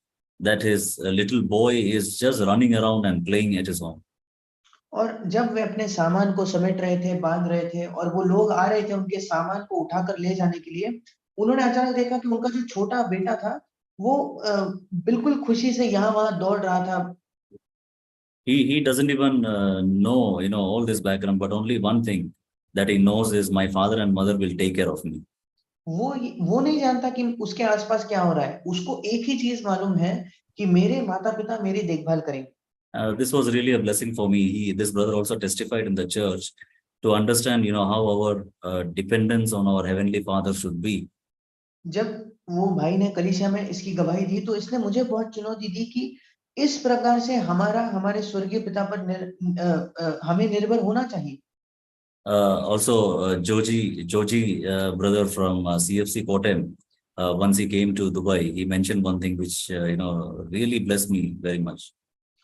that his little boy is just running around and playing at his home. और जब वे अपने सामान को समेट रहे थे, बांध रहे थे और वो लोग आ रहे थे उनके सामान को उठाकर ले जाने के लिए, उन्होंने अचानक देखा कि उनका जो छोटा बेटा था वो बिल्कुल खुशी से यहाँ वहां दौड़ रहा था. He doesn't even know all this background, but only one thing that he knows is my father and mother will take care of me. वो नहीं जानता कि उसके आसपास क्या हो रहा है. उसको एक ही चीज मालूम है कि मेरे माता पिता मेरी देखभाल करेंगे. This was really a blessing for me. This brother also testified in the church to understand, how our dependence on our heavenly Father should be. जब वो भाई ने कलीसिया में इसकी गवाही दी तो इसने मुझे बहुत चुनौती दी कि इस प्रकार से हमारे स्वर्गीय पिता पर हमें निर्भर होना चाहिए. Also, Joji brother from CFC Kotem, once he came to Dubai, he mentioned one thing which really blessed me very much.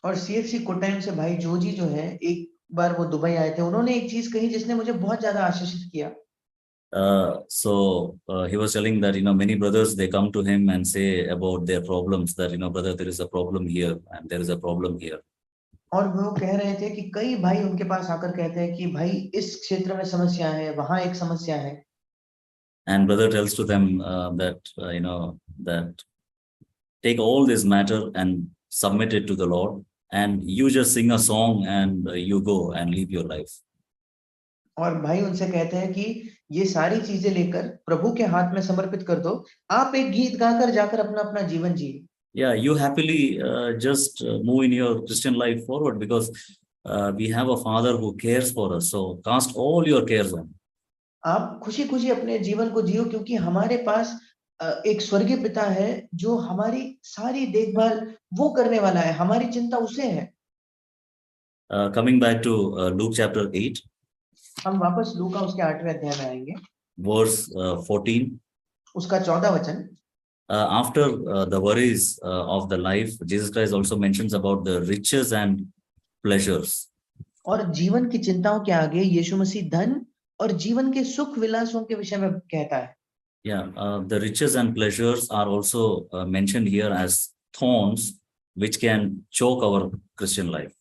और CFC कोटाइम से भाई जोजी जो है, एक बार वो दुबई आए थे, उन्होंने एक चीज कही जिसने मुझे बहुत ज्यादा आशीषित किया. So he was telling that many brothers, they come to him and say about their problems, that brother, there is a problem here and there is a problem here. और वो कह रहे थे कि कई भाई उनके पास आकर कहते हैं कि भाई इस क्षेत्र में समस्या है, वहां एक समस्या है. And brother tells to them that that take all this matter and submit it to the Lord, and you just sing a song and you go and live your life. और भाई उनसे कहते हैं कि ये सारी चीजें लेकर प्रभु के हाथ में समर्पित कर दो, आप एक गीत गाकर जाकर अपना अपना जीवन जिए। Yeah, you happily just move in your Christian life forward, because we have a Father who cares for us. So cast all your cares on. आप खुशी खुशी अपने जीवन को जियो, क्योंकि हमारे पास एक स्वर्गीय पिता है जो हमारी सारी देखभाल वो करने वाला है, हमारी चिंता उसे है। Coming back to Luke chapter 8, हम वापस लूका उसके 8वें अध्याय में आएंगे, verse 14. उसका 14 वचन। After the worries of the life, Jesus Christ also mentions about the riches and pleasures. और जीवन की चिंताओं के आगे यीशु मसीह धन और जीवन के सुख विलासों के विषय में कहता है। Yeah, the riches and pleasures are also mentioned here as thorns, which can choke our Christian life.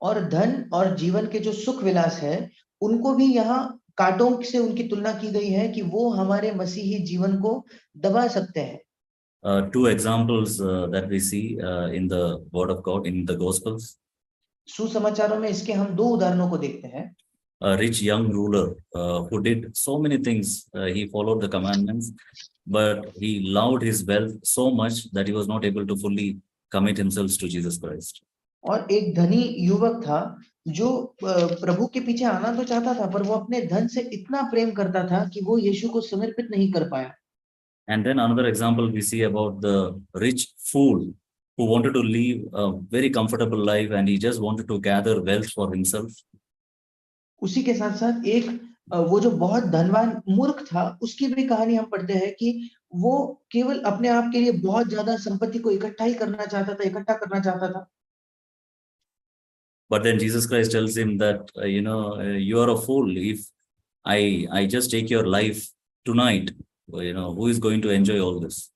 और धन और जीवन के जो सुख विलास है, उनको भी यहाँ कांटों से उनकी तुलना की गई है कि वो हमारे मसीही जीवन को दबा सकते हैं। Two examples that we see in the Word of God, in the Gospels. सुसमाचारों में इसके हम 2 उदाहरणों को देखते हैं। A rich young ruler who did so many things. He followed the commandments, but he loved his wealth so much that he was not able to fully commit himself to Jesus Christ. और एक धनी युवक था जो प्रभु के पीछे आना तो चाहता था, पर वो अपने धन से इतना प्रेम करता था कि वो यीशु को समर्पित नहीं कर पाया। And then another example we see about the rich fool who wanted to live a very comfortable life, and he just wanted to gather wealth for himself. उसी के साथ साथ एक वो जो बहुत धनवान मूर्ख था, उसकी भी कहानी हम पढ़ते हैं कि वो केवल अपने आप के लिए बहुत ज्यादा संपत्ति को इकट्ठा करना चाहता था। But then Jesus Christ tells him that you are a fool. If I just take your life tonight, who is going to enjoy all this?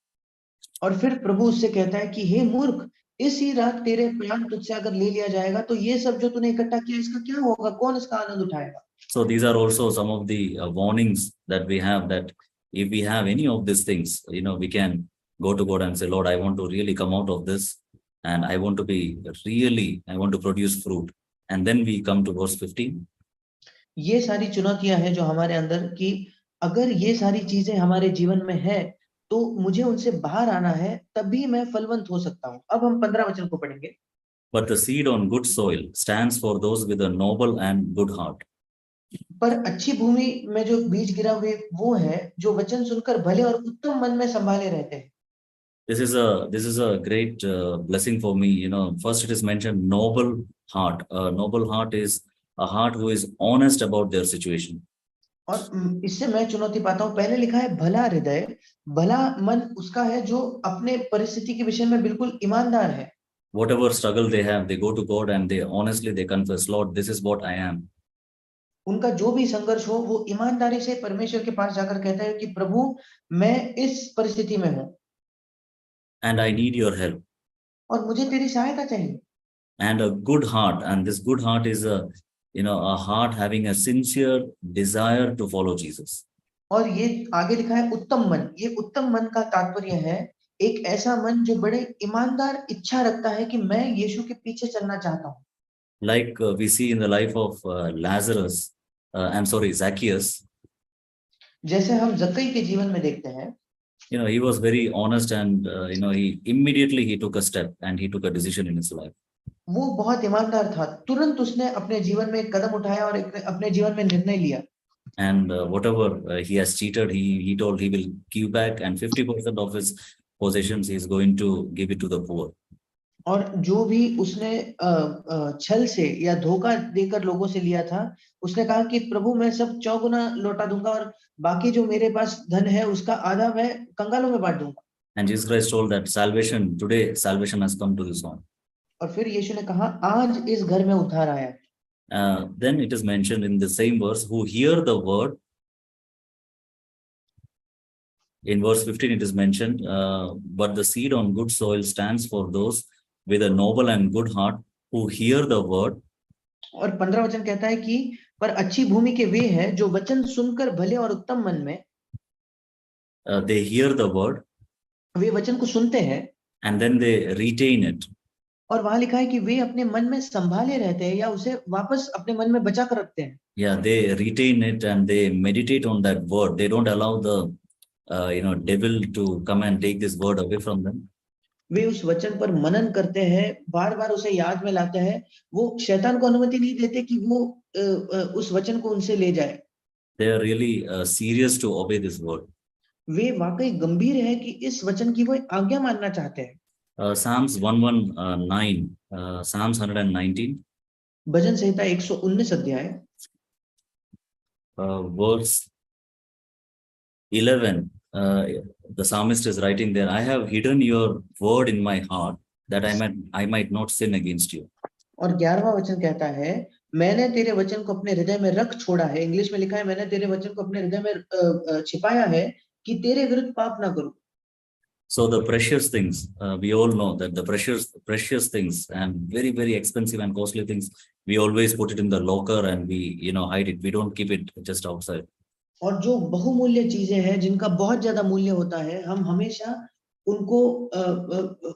और फिर प्रभु उससे कहता है कि हे मूर्ख, इसी रात तेरे प्राण तुझसे अगर ले लिया जाएगा तो ये सब जो तूने इकट्ठा किया इसका क्या होगा, कौन इसका आनंद उठाएगा? So these are also some of the warnings that we have, that if we have any of these things, we can go to God and say, Lord, I want to really come out of this, and I want to produce fruit. And then we come to verse 15. ये सारी चुनौतियां हैं जो हमारे अंदर, कि अगर ये सारी चीजें हमारे जीवन में है तो मुझे उनसे बाहर आना है, तभी मैं फलवंत हो सकता हूँ। अब हम 15 वचन को पढ़ेंगे। But the seed on good soil stands for those with a noble and good heart. पर अच्छी भूमि में जो बीज गिरा हुए वो है जो वचन सुनकर भले और उत्तम मन में संभाले रहते हैं। This is a great blessing for me. First it is mentioned noble heart. A noble heart is a heart who is honest about their situation. और इससे मैं चुनौती पाता हूँ, पहले लिखा है भला हृदय, भला मन उसका है जो अपने परिस्थिति के विषय में बिल्कुल ईमानदार है। Whatever struggle they have, they go to God and they honestly confess, Lord, this is what I am. उनका जो भी संघर्ष हो वो ईमानदारी से परमेश्वर के पास जाकर कहता है कि प्रभु मैं इस परिस्थिति में हूँ and I need your help. और मुझे तेरी सहायता चाहिए। And a good heart, and this good heart is a heart having a sincere desire to follow Jesus. और ये आगे लिखा है उत्तम मन। ये उत्तम मन का तात्पर्य है एक ऐसा मन जो बड़े ईमानदार इच्छा रखता है कि मैं यीशु के पीछे चलना चाहता हूँ। Like we see in the life of Zacchaeus. जैसे हम जक्कई के जीवन में देखते हैं, he was very honest, and he immediately took a step and he took a decision in his life. वो बहुत ईमानदार था, तुरंत उसने अपने जीवन में एक कदम उठाया और अपने जीवन में निर्णय लिया। And whatever he has cheated, he told he will give back, and 50% of his possessions he is going to give it to the poor. और जो भी उसने छल से या धोखा देकर लोगों से लिया था, उसने कहा कि प्रभु मैं सब 4 गुना लौटा दूंगा और बाकी जो मेरे पास धन है उसका आधा मैं कंगालों में बांट दूंगा। And Jesus Christ told that today salvation has come to this home. और फिर यीशु ने कहा आज इस घर में उद्धार आया है। Then it is mentioned in the same verse, who hear the word. In verse 15 it is mentioned, but the seed on good soil stands for those with a noble and good heart who hear the word. और 15 वचन कहता है कि पर अच्छी भूमि के वे हैं जो वचन सुनकर भले और उत्तम मन में, they hear the word, वे वचन को सुनते हैं, and then they retain it. और वहां लिखा है कि वे अपने मन में संभाले रहते हैं या उसे वापस अपने मन में बचा कर रखते हैं। Yeah, they retain it and they meditate on that word. They don't allow the devil to come and take this word away from them. वे उस वचन पर मनन करते हैं, बार बार उसे याद में लाते हैं। वो शैतान को अनुमति नहीं देते कि वो उस वचन को उनसे ले जाए। They are really serious to obey this word. वे वाकई गंभीर है कि इस वचन की वो आज्ञा मानना चाहते हैं। Psalms 119, Psalms 119, भजन संहिता 119 अध्याय verse 11. The psalmist is writing there, I have hidden your word in my heart that I might not sin against you. और 11वां वचन कहता है, मैंने तेरे वचन को अपने हृदय में रख छोड़ा है। इंग्लिश में लिखा है, मैंने तेरे वचन को अपने हृदय में छिपाया है कि तेरे विरुद्ध पाप ना करूं। So the precious things, we all know that the precious things and very, very expensive and costly things, we always put it in the locker and we, hide it. We don't keep it just outside. और जो बहुमूल्य चीजें हैं जिनका बहुत ज्यादा मूल्य होता है, हम हमेशा उनको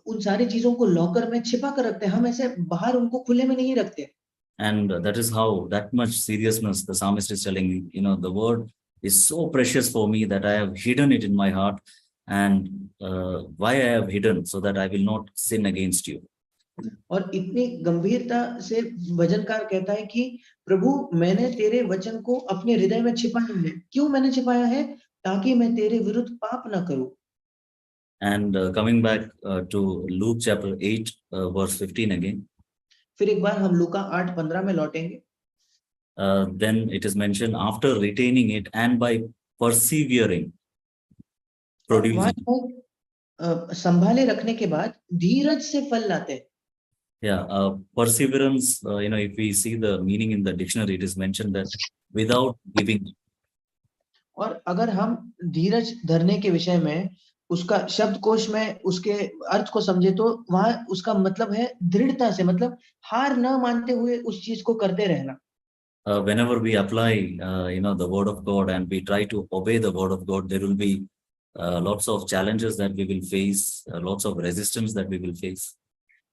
उन सारी चीजों को लॉकर में छिपा कर रखते हैं। हम ऐसे बाहर उनको खुले में नहीं रखते। And that is how that much seriousness the psalmist is telling me, the word is so precious for me that I have hidden it in my heart. And why I have hidden, so that I will not sin against you. और इतनी गंभीरता से भजनकार कहता है कि प्रभु मैंने तेरे वचन को अपने हृदय में छिपाया है। क्यों मैंने छिपाया है? ताकि मैं तेरे विरुद्ध पाप ना करूं। And coming back to Luke chapter 8 verse 15 again. फिर एक बार हम लूका 8:15 में लौटेंगे। Then it is mentioned, after retaining it and by persevering, producing. संभाले रखने के बाद धीरज से फल लाते हैं। Yeah, perseverance, if we see the meaning in the dictionary, it is mentioned that without giving. और अगर हम धीरज धरने के विषय में उसका शब्दकोश में उसके अर्थ को समझे तो वहां उसका मतलब है दृढ़ता से, मतलब हार न मानते हुए उस चीज को करते रहना। Whenever we apply, the word of God and we try to obey the word of God, there will be lots of challenges that we will face, lots of resistance that we will face.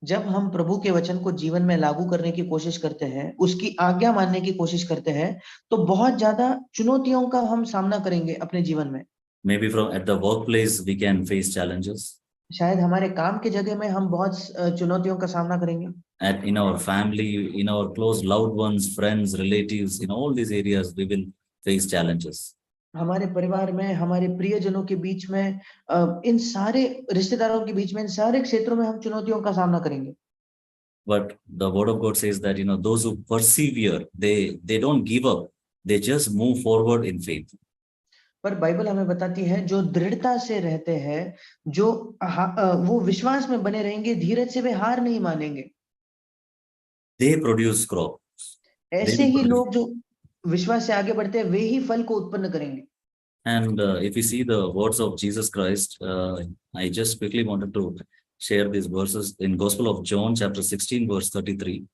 जब हम प्रभु के वचन को जीवन में लागू करने की कोशिश करते हैं, उसकी आज्ञा मानने की कोशिश करते हैं, तो बहुत ज्यादा चुनौतियों का हम सामना करेंगे अपने जीवन में। Maybe at the workplace we can face challenges. शायद हमारे काम के जगह में हम बहुत चुनौतियों का सामना करेंगे। In our family, in our close loved ones, friends, relatives, in all these areas we will face challenges. हमारे परिवार में, हमारे प्रियजनों के बीच में, इन सारे रिश्तेदारों के बीच में, इन सारे क्षेत्रों में हम चुनौतियों का सामना करेंगे। But the word of God says that, those who persevere, they don't give up. They just move forward in faith. पर बाइबल हमें बताती है जो दृढ़ता से रहते हैं, जो वो विश्वास में बने रहेंगे, धीरज से वे हार नहीं मानेंगे। They produce crops. ऐसे ही लोग जो विश्वास से आगे बढ़ते हैं, वे ही फल को उत्पन्न करेंगे। And if you see the words of Jesus Christ, I just quickly wanted to share these verses in Gospel of John chapter 16 verse 33.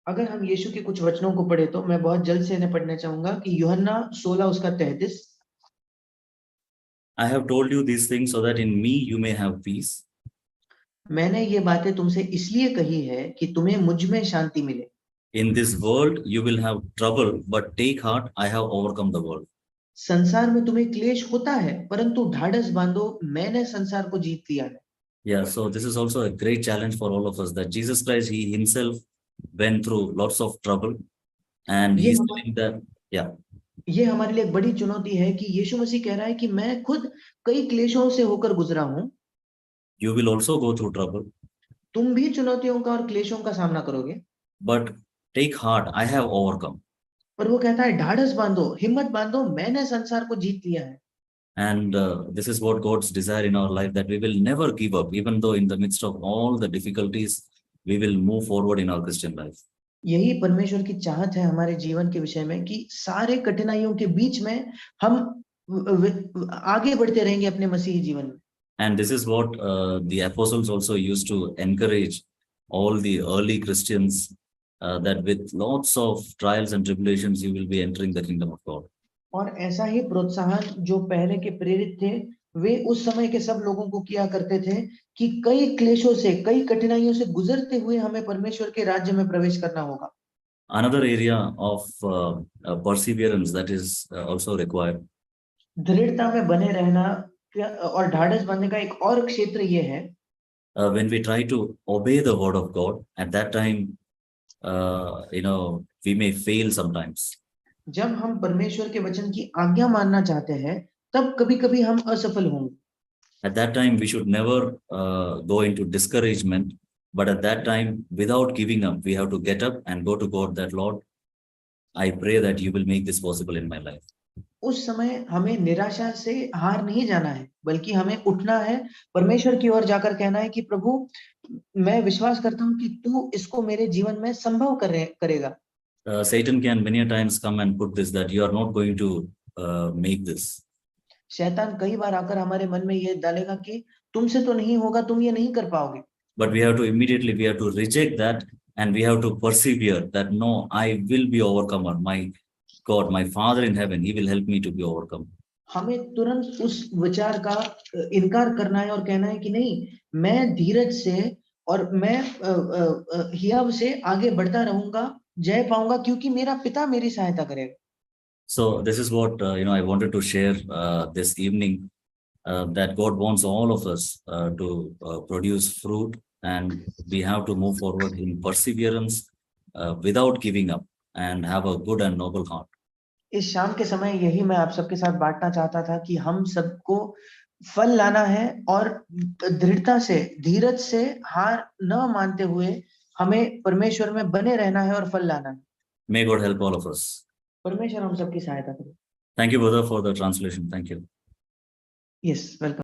अगर हम यीशु के कुछ वचनों को पढ़े तो मैं बहुत जल्द से इन्हें पढ़ना चाहूंगा कि यूहन्ना 16 उसका 33। I have told you these things so that in me you may have peace. मैंने ये बातें तुमसे इसलिए कही है कि तुम्हें मुझ में शांति मिले। In this world you will have trouble, but take heart, I have overcome the world. संसार में तुम्हें क्लेश होता है, परंतु ढाढ़स बांधो, मैंने संसार को जीत लिया है। Yeah, so this is also a great challenge for all of us, that Jesus Christ, he himself went through lots of trouble, and he's saying that, yeah. ये हमारे लिए एक बड़ी चुनौती है कि यीशु मसीह कह रहा है कि मैं खुद कई क्लेशों से होकर गुजरा हूं। You will also go through trouble. तुम भी चुनौतियों का और क्लेशों का सामना करोगे। But take heart, I have overcome. पर वो कहता है ढाढ़स बांधो, हिम्मत बांधो, मैंने संसार को जीत लिया है। And this is what God's desire in our life, that we will never give up, even though in the midst of all the difficulties, we will move forward in our Christian life. यही परमेश्वर की चाहत है हमारे जीवन के विषय में कि सारे कठिनाइयों के बीच में हम आगे बढ़ते रहेंगे अपने मसीही जीवन में। And this is what the apostles also used to encourage all the early Christians, that with lots of trials and tribulations, you will be entering the kingdom of God. और ऐसा ही प्रोत्साहन जो पहले के प्रेरित थे वे उस समय के सब लोगों को किया करते थे कि कई क्लेशों से, कई कठिनाइयों से गुजरते हुए हमें परमेश्वर के राज्य में प्रवेश करना होगा। Another area of perseverance that is also required दृढ़ता में बने रहना और ढाढ़स बनने का एक और क्षेत्र ये है, when we try to obey the word of God. At that time, we may fail sometimes. जब हम परमेश्वर के वचन की आज्ञा मानना चाहते हैं, तब कभी-कभी हम असफल होंगे। At that time, we should never go into discouragement. But at that time, without giving up, we have to get up and go to God that, Lord, I pray that you will make this possible in my life. उस समय हमें निराशा से हार नहीं जाना है, बल्कि हमें उठना है, परमेश्वर की ओर जाकर कहना है कि प्रभु, मैं विश्वास करता हूँ कि तू इसको मेरे जीवन में संभव करेगा। Satan can many a times come and put this that you are not going to make this. शैतान कई बार आकर हमारे मन में ये डालेगा कि तुमसे तो नहीं होगा, तुम ये नहीं कर पाओगे। But we have to reject that, and we have to persevere that no, I will be overcomer. My God, my Father in heaven, He will help me to be overcome. हमें तुरंत उस विचार का इनकार करना है और कहना है कि नहीं, मैं धीरज से और मैं हियाव से आगे बढ़ता रहूंगा, जय पाऊंगा, क्योंकि मेरा पिता मेरी सहायता करेगा। So this is what I wanted to share this evening, that God wants all of us to produce fruit, and we have to move forward in perseverance without giving up, and have a good and noble heart. इस शाम के समय यही मैं आप सबके साथ बांटना चाहता था कि हम सबको फल लाना है और दृढ़ता से, धीरज से हार न मानते हुए हमें परमेश्वर में बने रहना है और फल लाना है। May God help all of us. परमेश्वर हम सबकी सहायता करे। Thank you, brother, for the translation. Thank you. Yes, welcome.